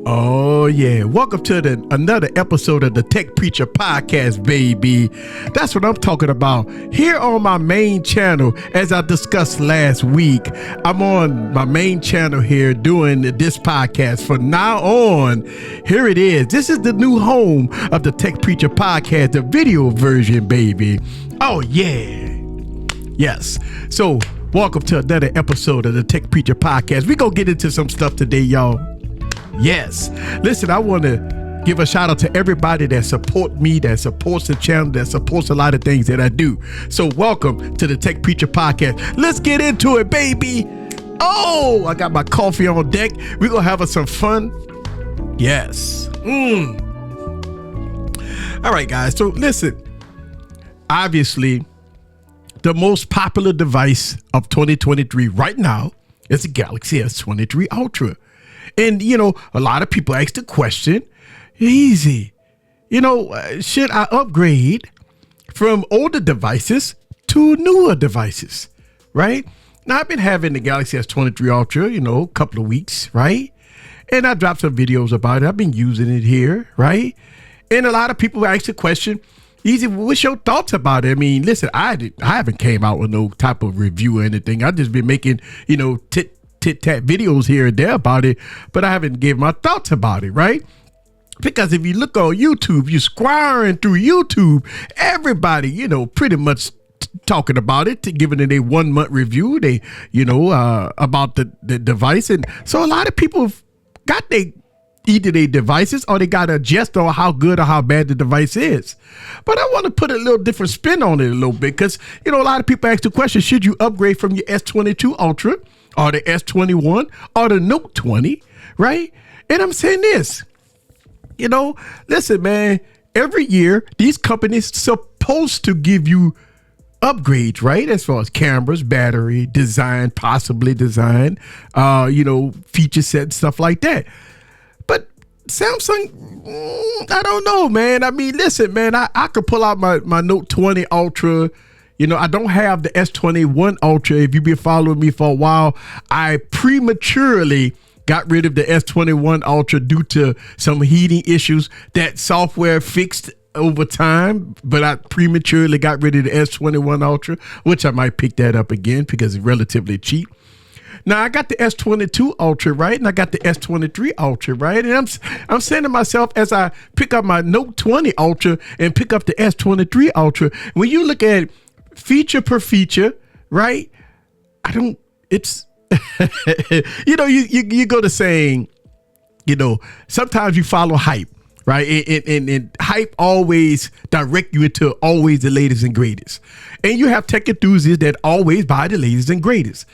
Oh yeah, welcome to another episode of the Tech Preacher Podcast, baby. That's what I'm talking about. Here on my main channel, as I discussed last week, I'm on my main channel here doing this podcast. From now on, here it is. This is the new home of the Tech Preacher Podcast, the video version, baby. Oh yeah. Yes. So welcome to another episode of the Tech Preacher Podcast. We gonna get into some stuff today, y'all. Yes. Listen, I want to give a shout out to everybody that support me, that supports the channel, that supports a lot of things that I do. So welcome to the Tech Preacher Podcast. Let's get into it, baby. Oh, I got my coffee on deck. We're going to have some fun. Yes. All right, guys. So listen, obviously, the most popular device of 2023 right now is the Galaxy S23 Ultra. And, you know, a lot of people ask the question, easy, should I upgrade from older devices to newer devices, right? Now, I've been having the Galaxy S23 Ultra, a couple of weeks, right? And I dropped some videos about it. I've been using it here, right? And a lot of people ask the question, easy, what's your thoughts about it? I mean, listen, I haven't came out with no type of review or anything. I've just been making, tit-tat videos here and there about it, but I haven't given my thoughts about it, right? Because if you look on YouTube, you're squiring through YouTube, everybody, pretty much talking about it, giving it a 1 month review, about the device. And so a lot of people have got either their devices or they got to adjust on how good or how bad the device is. But I want to put a little different spin on it a little bit because, a lot of people ask the question, should you upgrade from your S22 Ultra or the S21 or the Note 20, right? And I'm saying this, listen, man, every year these companies supposed to give you upgrades, right? As far as cameras, battery, design, possibly design, feature set, stuff like that. But Samsung, I don't know, man. I mean, listen, man, I could pull out my Note 20 Ultra. I don't have the S21 Ultra. If you've been following me for a while, I prematurely got rid of the S21 Ultra due to some heating issues that software fixed over time. But I prematurely got rid of the S21 Ultra, which I might pick that up again because it's relatively cheap. Now I got the S22 Ultra, right? And I got the S23 Ultra, right? And I'm saying to myself as I pick up my Note 20 Ultra and pick up the S23 Ultra, when you look at feature per feature, right? It's, you go to saying, sometimes you follow hype, right? And hype always direct you into always the latest and greatest. And you have tech enthusiasts that always buy the latest and greatest.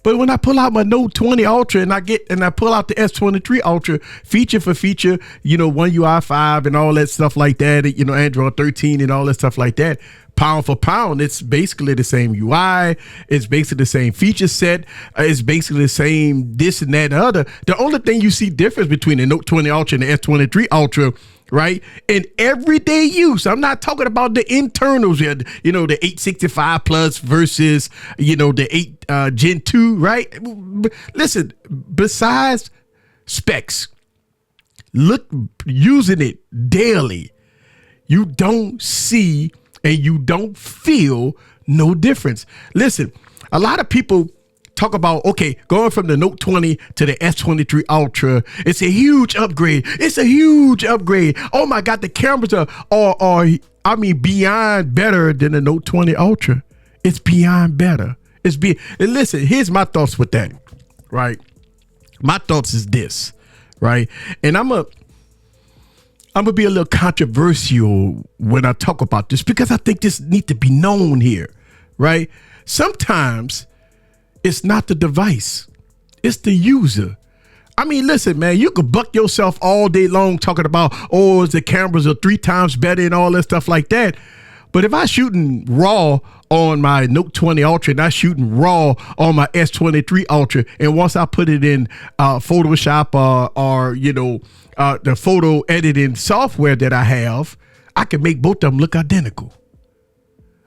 But when I pull out my Note 20 Ultra and I pull out the S23 Ultra feature for feature, One UI 5 and all that stuff like that, Android 13 and all that stuff like that, pound for pound, it's basically the same UI. It's basically the same feature set. It's basically the same this and that and other. The only thing you see difference between the Note 20 Ultra and the S23 Ultra, right? In everyday use, I'm not talking about the internals here, the 865 plus versus, the 8 Gen 2, right? Listen, besides specs, look, using it daily, you don't see and you don't feel no difference. Listen, a lot of people talk about, okay, going from the Note 20 to the S23 Ultra, it's a huge upgrade. It's a huge upgrade. Oh my God, the cameras are beyond better than the Note 20 Ultra. It's beyond better. And listen, here's my thoughts with that, right? My thoughts is this, right? And I'm gonna be a little controversial when I talk about this because I think this needs to be known here, right? Sometimes it's not the device, it's the user. I mean, listen, man, you could buck yourself all day long talking about, the cameras are 3 times better and all that stuff like that. But if I shooting raw on my Note 20 Ultra and I shooting raw on my S23 Ultra, and once I put it in Photoshop or the photo editing software that I have, I can make both of them look identical.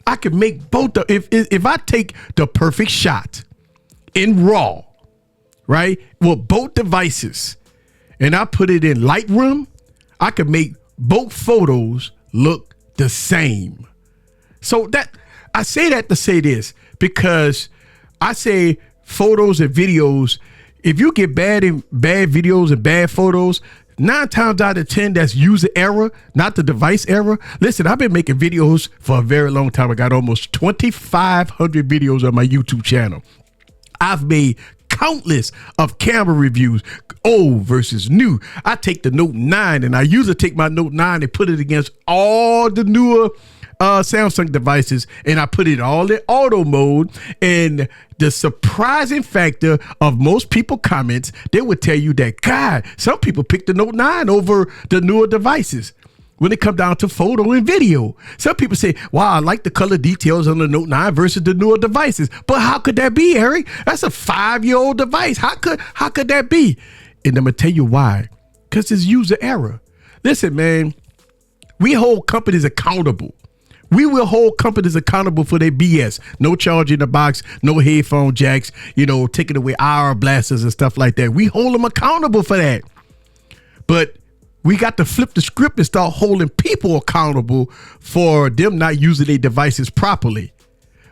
I can make both of, if I take the perfect shot in raw, right, with both devices, and I put it in Lightroom, I could make both photos look the same. So that I say that to say this, because I say photos and videos, if you get bad videos and bad photos, 9 times out of 10, that's user error, not the device error. Listen, I've been making videos for a very long time. I got almost 2,500 videos on my YouTube channel. I've made countless of camera reviews, old versus new. I take the Note 9 and I usually take my Note 9 and put it against all the newer Samsung devices, and I put it all in auto mode. And the surprising factor of most people comments, they would tell you that, God, some people pick the Note 9 over the newer devices when it comes down to photo and video. Some people say, wow, I like the color details on the Note 9 versus the newer devices. But how could that be, Eric? That's a 5-year-old device. How could that be? And I'm going to tell you why. Because it's user error. Listen, man, we hold companies accountable. We will hold companies accountable for their BS. No charge in the box, no headphone jacks, taking away our blasters and stuff like that. We hold them accountable for that. But we got to flip the script and start holding people accountable for them not using their devices properly.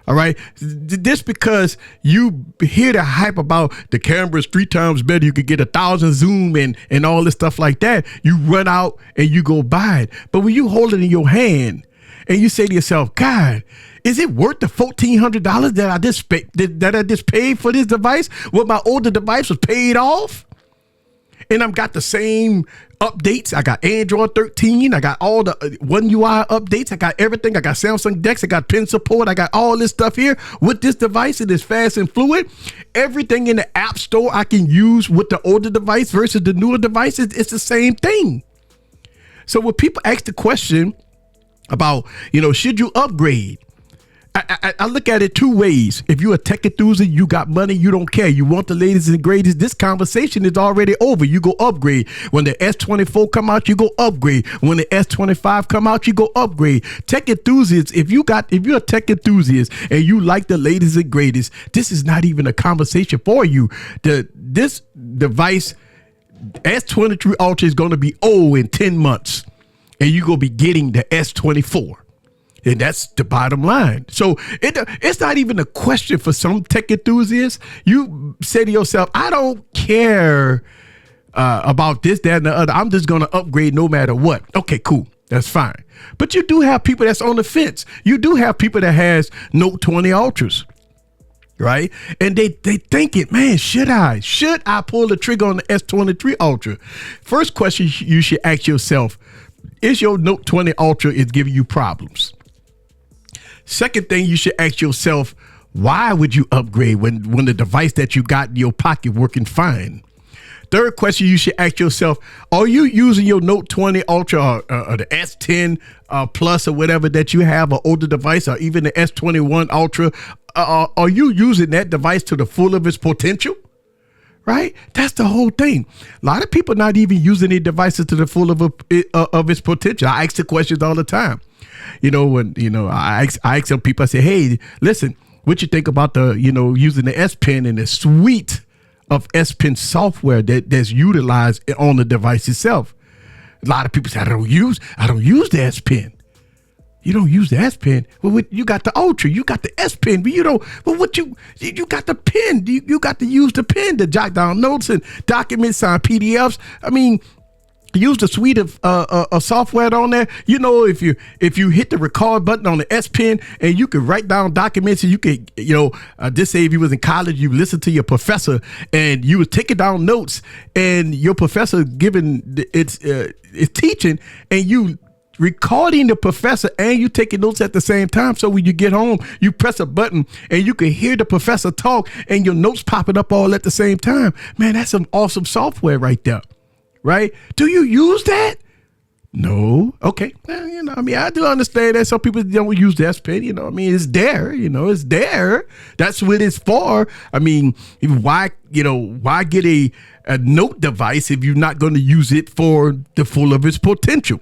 All right. This because you hear the hype about the camera's 3 times better. You could get 1,000 zoom and all this stuff like that. You run out and you go buy it. But when you hold it in your hand and you say to yourself, God, is it worth the $1,400 that I just paid for this device? Well, my older device was paid off. And I've got the same updates. I got Android 13. I got all the One UI updates. I got everything. I got Samsung Dex. I got pen support. I got all this stuff here with this device. It is fast and fluid. Everything in the App Store I can use with the older device versus the newer device. It's the same thing. So when people ask the question about, should you upgrade? I look at it 2 ways. If you're a tech enthusiast, you got money, you don't care. You want the latest and greatest. This conversation is already over. You go upgrade. When the S24 come out, you go upgrade. When the S25 come out, you go upgrade. Tech enthusiasts, if you're a tech enthusiast and you like the latest and greatest, this is not even a conversation for you. This device, S23 Ultra, is going to be old in 10 months, and you're going to be getting the S24. And that's the bottom line. So it's not even a question for some tech enthusiasts. You say to yourself, I don't care about this, that, and the other. I'm just going to upgrade no matter what. Okay, cool. That's fine. But you do have people that's on the fence. You do have people that has Note 20 Ultras, right? And they think it, man, should I pull the trigger on the S23 Ultra? First question you should ask yourself, is your Note 20 Ultra is giving you problems? Second thing you should ask yourself, why would you upgrade when the device that you got in your pocket working fine? Third question you should ask yourself, are you using your Note 20 Ultra or the S10 Plus or whatever that you have, an older device, or even the S21 Ultra? Are you using that device to the full of its potential? Right? That's the whole thing. A lot of people not even using their devices to the full of its potential. I ask the questions all the time. I ask some people, I say, hey, listen, what you think about using the S Pen and the suite of S Pen software that's utilized on the device itself? A lot of people say, I don't use the S Pen. You don't use the S Pen. Well, you got the Ultra, you got the S Pen, but you don't. Well, you got the pen. You got to use the pen to jot down notes and documents, sign PDFs. I mean, use the suite of software on there. If you hit the record button on the S Pen and you could write down documents, and you could, just say if you was in college, you listen to your professor and you was taking down notes, and your professor giving its teaching, and you recording the professor and you taking notes at the same time. So when you get home, you press a button and you can hear the professor talk and your notes popping up all at the same time. Man, that's some awesome software right there. Right? Do you use that? No. Okay. Well, I do understand that some people don't use the S Pen. It's there. It's there. That's what it's for. Why get a note device if you're not going to use it for the full of its potential?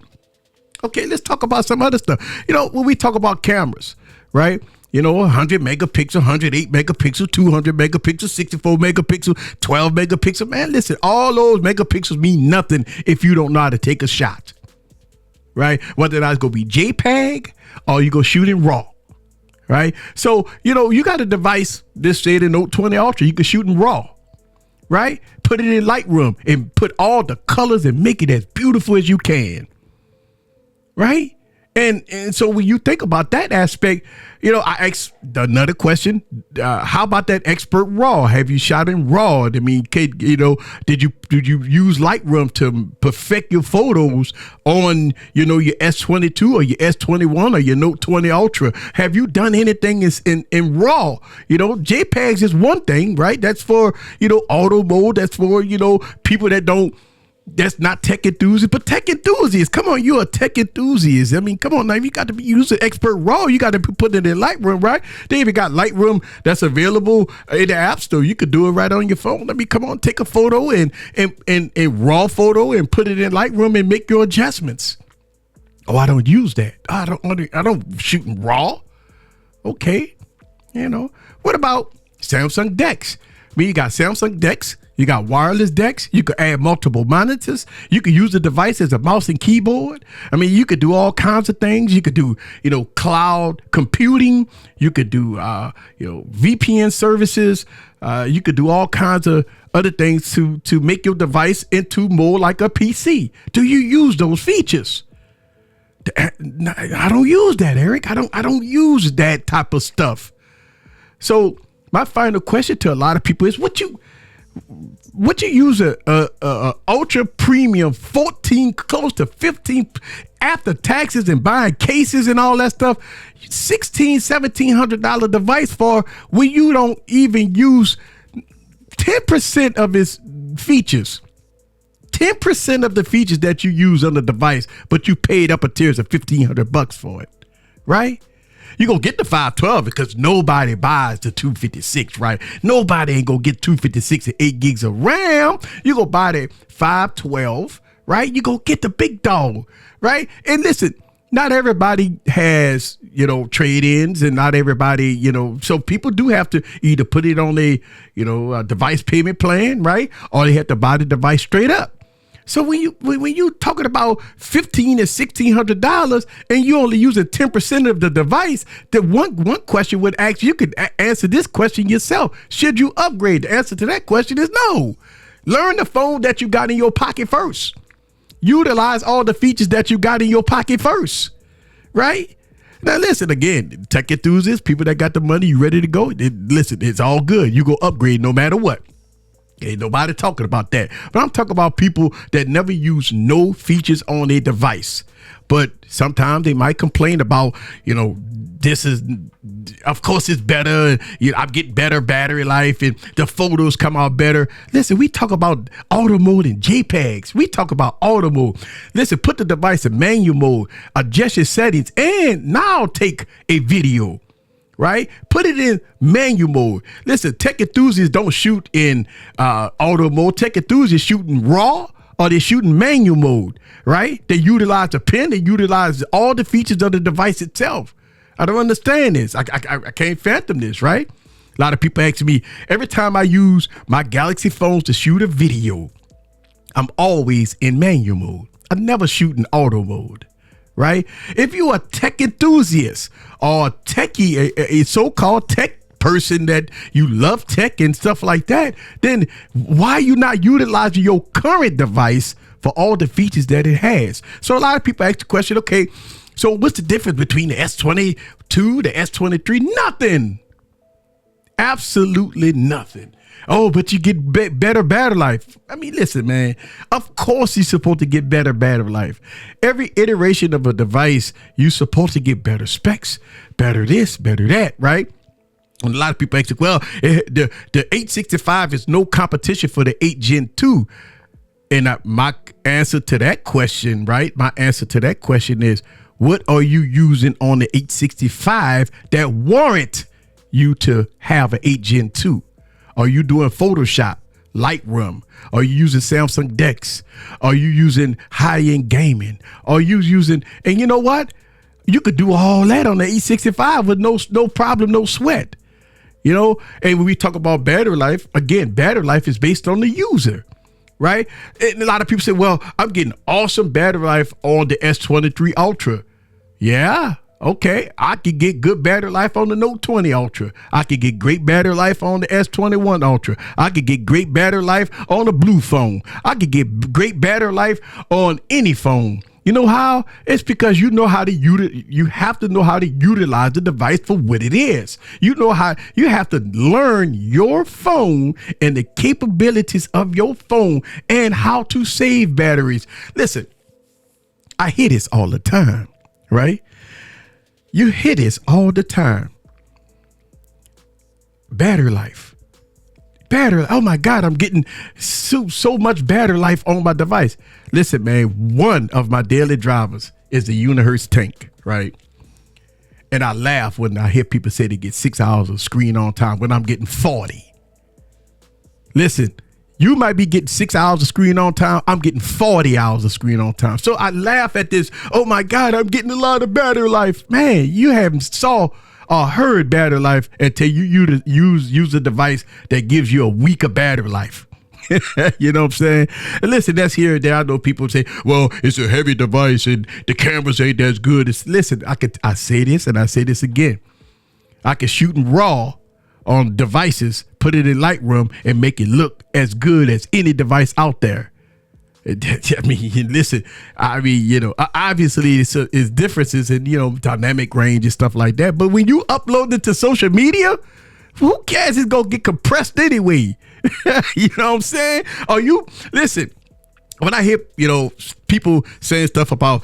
Okay, let's talk about some other stuff. When we talk about cameras, right? 100 megapixel, 108 megapixel, 200 megapixel, 64 megapixel, 12 megapixel. Man, listen, all those megapixels mean nothing if you don't know how to take a shot, right? Whether or not it's going to be JPEG or you go shoot in RAW, right? So, you got a device, this say the Note 20 Ultra, you can shoot in RAW, right? Put it in Lightroom and put all the colors and make it as beautiful as you can, right? And so when you think about that aspect, I asked another question. How about that expert RAW? Have you shot in RAW? I mean, did you use Lightroom to perfect your photos on, your S22 or your S21 or your Note 20 Ultra? Have you done anything in RAW? JPEGs is one thing, right? That's for, auto mode. That's for, people that's not tech enthusiasts, but tech enthusiasts. Come on, you're a tech enthusiast. I mean, come on now. You got to be using expert RAW. You got to put it in Lightroom, right? They even got Lightroom that's available in the App Store. You could do it right on your phone. I mean, come on, take a photo and RAW photo and put it in Lightroom and make your adjustments. Oh, I don't use that. I don't shoot in RAW. Okay, What about Samsung DeX? I mean, you got Samsung DeX. You got wireless DeX. You could add multiple monitors. You could use the device as a mouse and keyboard. I mean, you could do all kinds of things. You could do, cloud computing. You could do, VPN services. You could do all kinds of other things to make your device into more like a PC. Do you use those features? I don't use that, Eric. I don't use that type of stuff. So my final question to a lot of people is, what you use a ultra premium 14, close to 15 after taxes and buying cases and all that stuff, $1,700 device for when you don't even use 10% of its features. 10% of the features that you use on the device, but you paid up a tiers of $1,500 for it, right? You're going to get the 512 because nobody buys the 256, right? Nobody ain't going to get 256 and 8 gigs of RAM. You're going to buy the 512, right? You're going to get the big dog, right? And listen, not everybody has, trade-ins, and not everybody, so people do have to either put it on a device payment plan, right? Or they have to buy the device straight up. So when you talking about $1,500 and $1,600 and you only using 10% of the device, the one question would ask, you could answer this question yourself. Should you upgrade? The answer to that question is no. Learn the phone that you got in your pocket first. Utilize all the features that you got in your pocket first, right? Now listen, again, tech enthusiasts, people that got the money, you ready to go? Listen, it's all good. You go upgrade no matter what. Ain't nobody talking about that. But I'm talking about people that never use no features on their device. But sometimes they might complain about, this is, of course it's better. I'm getting better battery life and the photos come out better. Listen, we talk about auto mode and JPEGs. We talk about auto mode. Listen, put the device in manual mode, adjust your settings, and now take a video. Right? Put it in manual mode. Listen, tech enthusiasts don't shoot in auto mode. Tech enthusiasts shoot in RAW or they shoot in manual mode, right? They utilize the pen. They utilize all the features of the device itself. I don't understand this. I can't fathom this, right? A lot of people ask me, every time I use my Galaxy phones to shoot a video, I'm always in manual mode. I never shoot in auto mode. Right? If you're a tech enthusiast or a techie, a so-called tech person that you love tech and stuff like that, then why are you not utilizing your current device for all the features that it has? So a lot of people ask the question, okay, so what's the difference between the S22, the S23? Nothing. Absolutely nothing. Oh, but you get better battery life. I mean, listen, man, of course you're supposed to get better battery life. Every iteration of a device, you're supposed to get better specs, better this, better that, right? And a lot of people ask, well, the 865 is no competition for the 8 Gen 2. And my answer to that question, right? My answer to that question is, what are you using on the 865 that warrant you to have an 8 Gen 2? Are you doing Photoshop, Lightroom? Are you using Samsung DeX? Are you using high-end gaming? Are you using, and you know what? You could do all that on the E65 with no problem, no sweat. You know, and when we talk about battery life, again, battery life is based on the user, right? And a lot of people say, well, I'm getting awesome battery life on the S23 Ultra. Yeah, okay. I could get good battery life on the Note 20 Ultra. I could get great battery life on the S21 Ultra. I could get great battery life on the Blue phone. I could get great battery life on any phone. You know how? It's because you know how to you have to know how to utilize the device for what it is. You know how you have to learn your phone and the capabilities of your phone and how to save batteries. Listen, I hear this all the time, right? You hear this all the time. Battery life. Battery. Oh my God, I'm getting so much battery life on my device. Listen, man, one of my daily drivers is the Unihertz tank, right? And I laugh when I hear people say they get 6 hours of screen on time when I'm getting 40. Listen, you might be getting 6 hours of screen on time. I'm getting 40 hours of screen on time. So I laugh at this. Oh my God, I'm getting a lot of battery life. Man, you haven't saw or heard battery life until you use a device that gives you a week of battery life. You know what I'm saying? And listen, that's here and there. I know people say, well, it's a heavy device and the cameras ain't as good. Listen, I say this and I say this again. I can shoot in RAW on devices, put it in Lightroom and make it look as good as any device out there. I mean, listen, I mean, you know, obviously it's differences in, you know, dynamic range and stuff like that. But when you upload it to social media, who cares? It's going to get compressed anyway. You know what I'm saying? Or listen, when I hear, you know, people saying stuff about,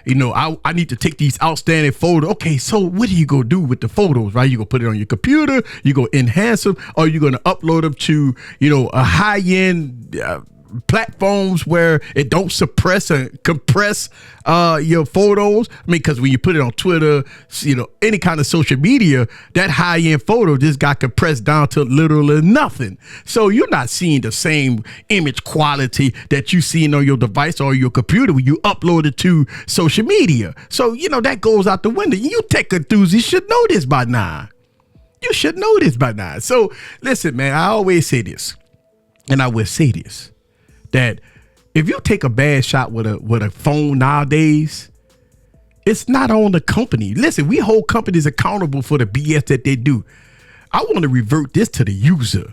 you know, I need to take these outstanding photos. Okay, so what are you going to do with the photos, right? You going to put it on your computer, you going to enhance them, or you going to upload them to, you know, a high-end platforms where it don't suppress and compress your photos. I mean, because when you put it on Twitter, you know, any kind of social media, that high-end photo just got compressed down to literally nothing. So you're not seeing the same image quality that you see on your device or your computer when you upload it to social media. So, you know, that goes out the window. You tech enthusiasts should know this by now. You should know this by now. So listen, man, I always say this, and I will say this, that if you take a bad shot with a phone nowadays, it's not on the company. Listen, we hold companies accountable for the BS that they do. I want to revert this to the user.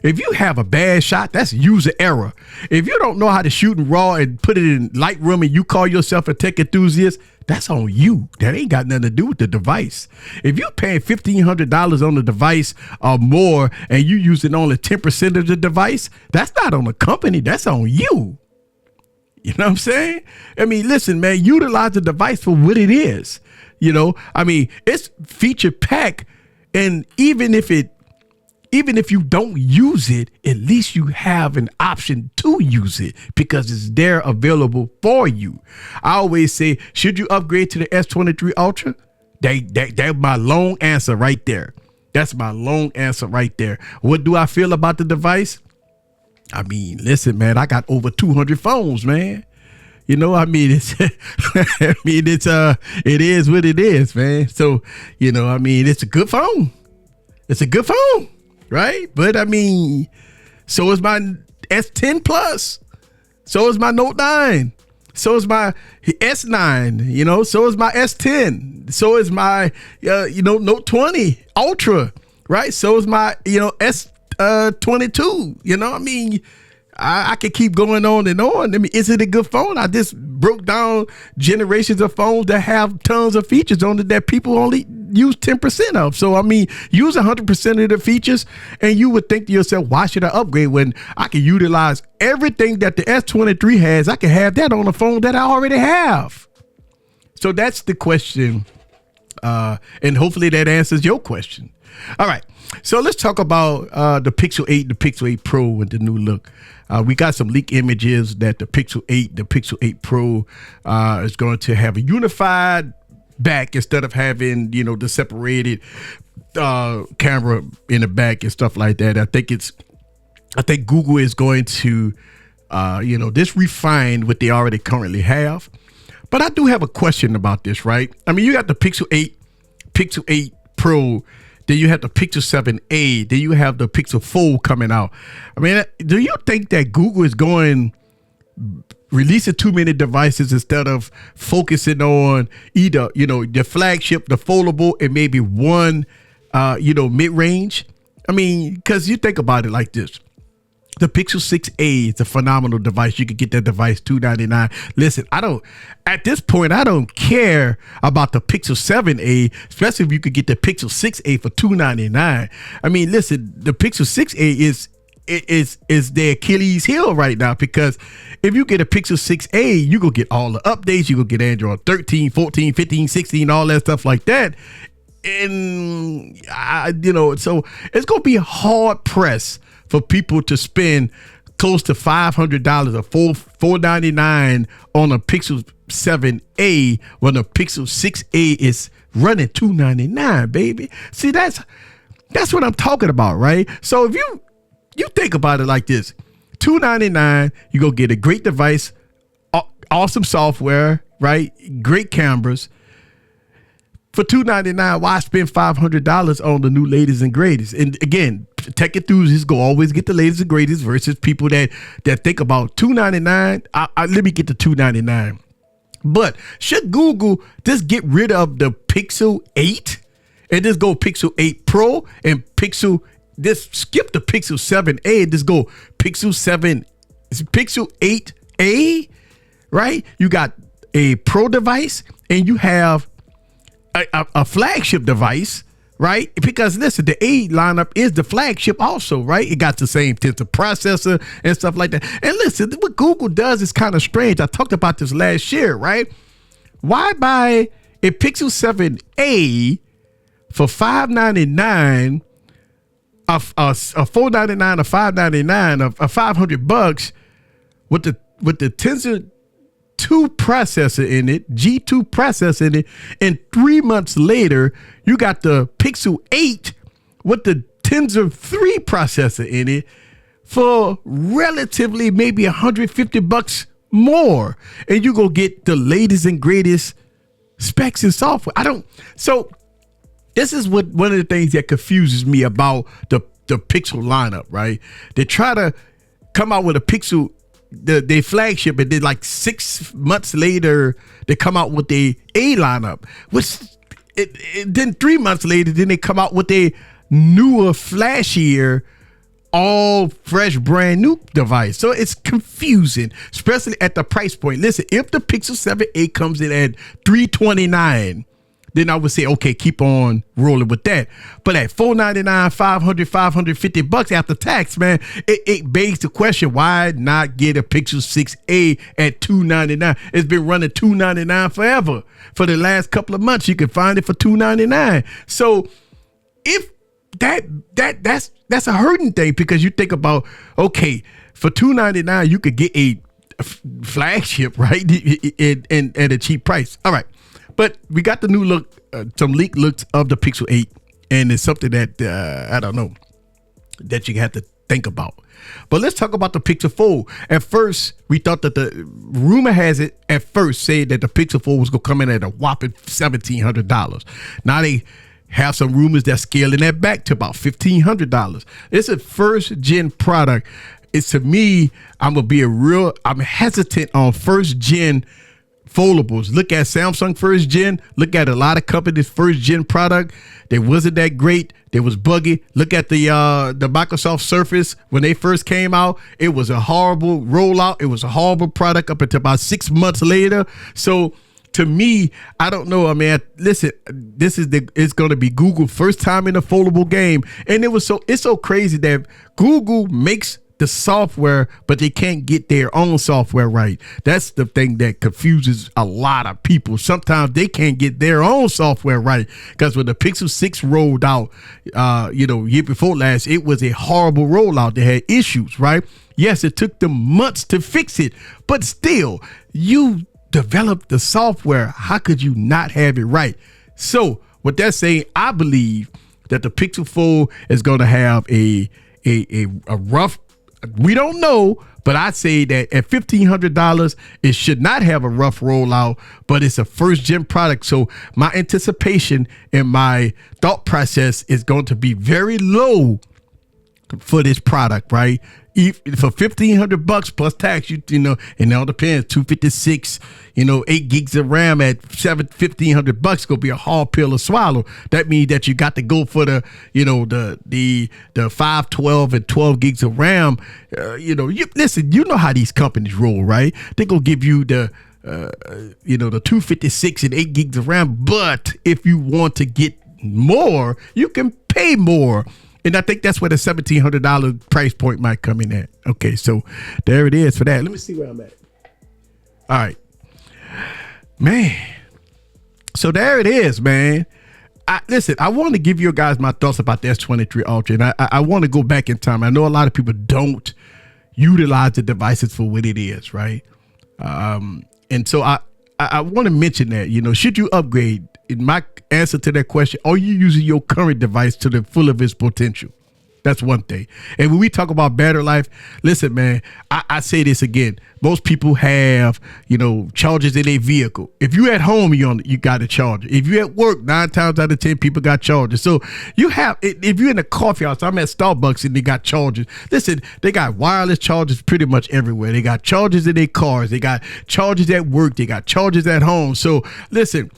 If you have a bad shot, that's user error. If you don't know how to shoot in RAW and put it in Lightroom and you call yourself a tech enthusiast, that's on you. That ain't got nothing to do with the device. If you're paying $1,500 on the device or more and you using only 10% of the device, that's not on the company. That's on you. You know what I'm saying? I mean, listen, man, utilize the device for what it is. You know, I mean, it's feature packed, and even if you don't use it, at least you have an option to use it because it's there available for you. I always say, should you upgrade to the S23 Ultra? That's my long answer right there. That's my long answer right there. What do I feel about the device? I mean, listen, man, I got over 200 phones, man. You know, I mean, it is what it is, man. So, you know, I mean, it's a good phone. It's a good phone. Right. But I mean, so is my S10 Plus. So is my Note 9. So is my S9. You know, so is my S10. So is my, Note 20 Ultra. Right. So is my, S22. You know, I mean, I could keep going on and on. I mean, is it a good phone? I just broke down generations of phones that have tons of features on it that people only use 10% of. So, I mean, use 100% of the features and you would think to yourself, why should I upgrade when I can utilize everything that the S23 has? I can have that on a phone that I already have. So that's the question. And hopefully that answers your question. All right. So let's talk about the Pixel 8, the Pixel 8 Pro with the new look. We got some leak images that the Pixel 8 Pro is going to have a unified back instead of having, the separated camera in the back and stuff like that. I think Google is going to, just refine what they already currently have. But I do have a question about this, right? I mean, you got the Pixel 8, Pixel 8 Pro, then you have the Pixel 7a, then you have the Pixel Fold coming out. I mean, do you think that Google is going releasing too many devices instead of focusing on either, the flagship, the foldable, and maybe one, mid-range? I mean, because you think about it like this. The Pixel 6a is a phenomenal device. You can get that device $299. Listen, at this point, I don't care about the Pixel 7a, especially if you could get the Pixel 6a for $299. I mean, listen, the Pixel 6a is the Achilles heel right now, because if you get a Pixel 6a, you go get all the updates. You go get Android 13, 14, 15, 16, all that stuff like that. And, so it's going to be hard pressed for people to spend close to $500 or $499 on a Pixel 7a when the Pixel 6a is running $299, baby. See, that's what I'm talking about, right? So if you think about it like this, $299, you go get a great device, awesome software, right? Great cameras. For $299, why spend $500 on the new latest and greatest? And again, tech enthusiasts go always get the latest and greatest versus people that think about $299. Let me get the $299. But should Google just get rid of the Pixel 8 and just go Pixel 8 Pro and just skip the Pixel 7a and just go Pixel 8a, right? You got a Pro device and you have a flagship device, right? Because listen, the A lineup is the flagship also, right? It got the same Tensor processor and stuff like that. And listen, what Google does is kind of strange. I talked about this last year, right? Why buy a Pixel 7a for $599, a $499 or $599 of $500 with the Tensor 2 processor in it, G2 processor in it, and 3 months later, you got the Pixel 8 with the Tensor 3 processor in it for relatively maybe $150 more, and you go get the latest and greatest specs and software. So this is one of the things that confuses me about the Pixel lineup, right? They try to come out with a Pixel, their flagship, and then like 6 months later they come out with the A lineup, which then 3 months later then they come out with a newer, flashier, all fresh, brand new device. So it's confusing, especially at the price point. Listen, if the Pixel 7a comes in at $329, then I would say, okay, keep on rolling with that. But at $499, $550 after tax, man, it begs the question, why not get a Pixel 6a at $299? It's been running $299 forever. For the last couple of months, you can find it for $299. So if that's a hurting thing, because you think about, okay, for $299, you could get a flagship, right? and at a cheap price. All right. But we got the new look, some leaked looks of the Pixel 8, and it's something that, I don't know, that you have to think about. But let's talk about the Pixel Fold. At first, we thought that the rumor has it at first said that the Pixel Fold was going to come in at a whopping $1,700. Now they have some rumors that's scaling that back to about $1,500. It's a first gen product. It's, to me, I'm hesitant on first gen foldables. Look at Samsung first gen. Look at a lot of companies' first gen product. They wasn't that great. They was buggy. Look at the Microsoft Surface when they first came out. It was a horrible rollout. It was a horrible product up until about 6 months later. So to me, I don't know. I mean, listen, it's going to be Google first time in the foldable game, and it's so crazy that Google makes the software, but they can't get their own software right. That's the thing that confuses a lot of people. Sometimes they can't get their own software right, because when the Pixel 6 rolled out, year before last, it was a horrible rollout. They had issues, right? Yes, it took them months to fix it, but still, you developed the software. How could you not have it right? So with that saying, I believe that the Pixel Fold is going to have a rough We don't know, but I say that at $1,500, it should not have a rough rollout, but it's a first gen product. So my anticipation and my thought process is going to be very low for this product, right? For $1,500 plus tax, you know, and it all depends. 256, 8 gigs of RAM at $1,500 gonna be a hard pill to swallow. That means that you got to go for the 512 and 12 gigs of RAM. Listen, you know how these companies roll, right? They gonna give you the 256 and 8 gigs of RAM, but if you want to get more, you can pay more. And I think that's where the $1,700 price point might come in at. Okay, so there it is for that. Let me see where I'm at. All right. Man. So there it is, man. Listen, I want to give you guys my thoughts about the S23 Ultra. And I want to go back in time. I know a lot of people don't utilize the devices for what it is, right? And so I want to mention that, should you upgrade, in my answer to that question, are you using your current device to the full of its potential? That's one thing. And when we talk about battery life, listen, man, I say this again. Most people have, chargers in their vehicle. If you at home, you got a charger. If you at work, 9 times out of 10 people got chargers. So you have, if you're in a coffee house, I'm at Starbucks and they got chargers. Listen, they got wireless chargers pretty much everywhere. They got chargers in their cars. They got chargers at work. They got chargers at home. So listen,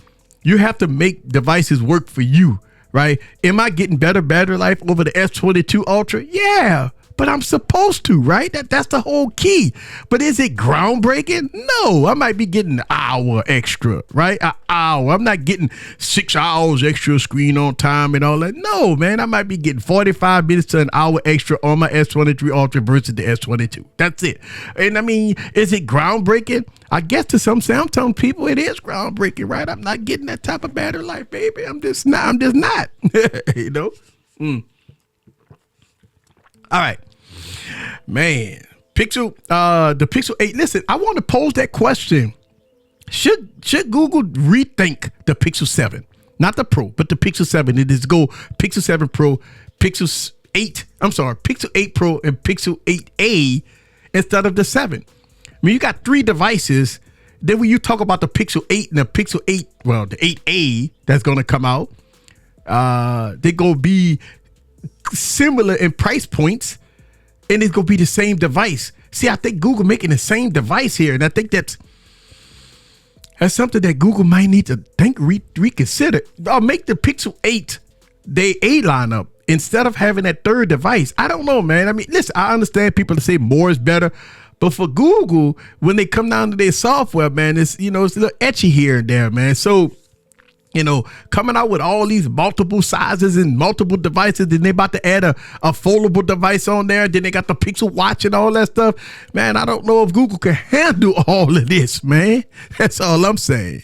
you have to make devices work for you, right? Am I getting better battery life over the S22 Ultra? Yeah, but I'm supposed to, right? That's the whole key. But is it groundbreaking? No, I might be getting an hour extra, right? An hour. I'm not getting 6 hours extra screen on time and all that. No, man, I might be getting 45 minutes to an hour extra on my S23 Ultra versus the S22. That's it. And I mean, is it groundbreaking? I guess to some Samsung people, it is groundbreaking, right? I'm not getting that type of battery life, baby. I'm just not. All right, man. The Pixel 8. Listen, I want to pose that question. Should Google rethink the Pixel 7? Not the Pro, but the Pixel 7. It is go Pixel 7 Pro, Pixel 8. I'm sorry, Pixel 8 Pro and Pixel 8a instead of the 7. I mean, you got 3 devices. Then when you talk about the Pixel 8 and the Pixel 8, well, the 8a that's going to come out, they're going to be similar in price points, and it's going to be the same device. See, I think Google making the same device here, and I think that's something that Google might need to reconsider. Or make the Pixel 8 the A lineup instead of having that third device. I don't know, man. I mean, listen, I understand people to say more is better, but for Google, when they come down to their software, man, it's it's a little etchy here and there, man. So, coming out with all these multiple sizes and multiple devices, then they about to add a foldable device on there. Then they got the Pixel Watch and all that stuff. Man, I don't know if Google can handle all of this, man. That's all I'm saying,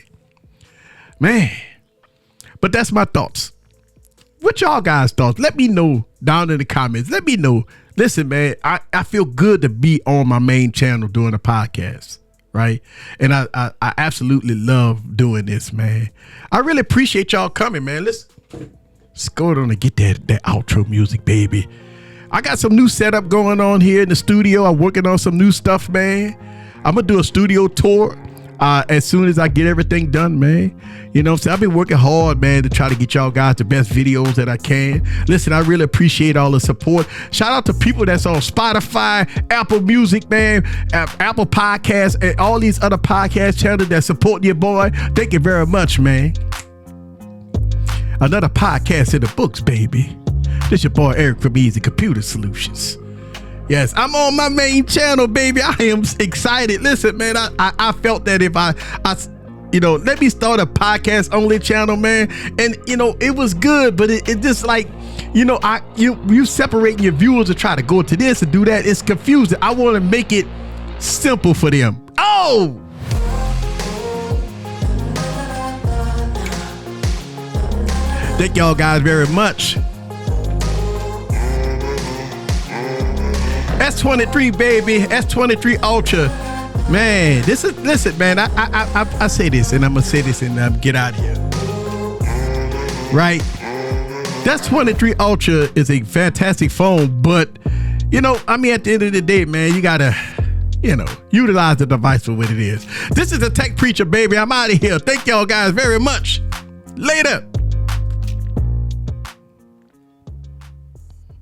man. But that's my thoughts. What y'all guys' thoughts? Let me know down in the comments. Let me know. Listen, man, I feel good to be on my main channel doing a podcast, right? And I absolutely love doing this, man. I really appreciate y'all coming, man. Let's go on and get that outro music, baby. I got some new setup going on here in the studio. I'm working on some new stuff, man. I'm going to do a studio tour as soon as I get everything done, man. So I've been working hard, man, to try to get y'all guys the best videos that I can. Listen, I really appreciate all the support. Shout out to people that's on Spotify, Apple Music, man, Apple Podcasts, and all these other podcast channels that support your boy. Thank you very much, man. Another podcast in the books, baby. This your boy Eric from Easy Computer Solutions. Yes, I'm on my main channel, baby. I am excited. Listen, man, I felt that if I let me start a podcast only channel, man. And, it was good, but it just like, you separating your viewers to try to go to this and do that. It's confusing. I want to make it simple for them. Oh! Thank y'all guys very much. S23, baby. S23 Ultra. Man, listen, man, I say this, and I'm going to say this and get out of here. Right? That S23 Ultra is a fantastic phone, but You know, I mean, at the end of the day, man, you gotta, you know, utilize the device for what it is. This is the Tech Preacher, baby. I'm out of here. Thank y'all guys very much. Later.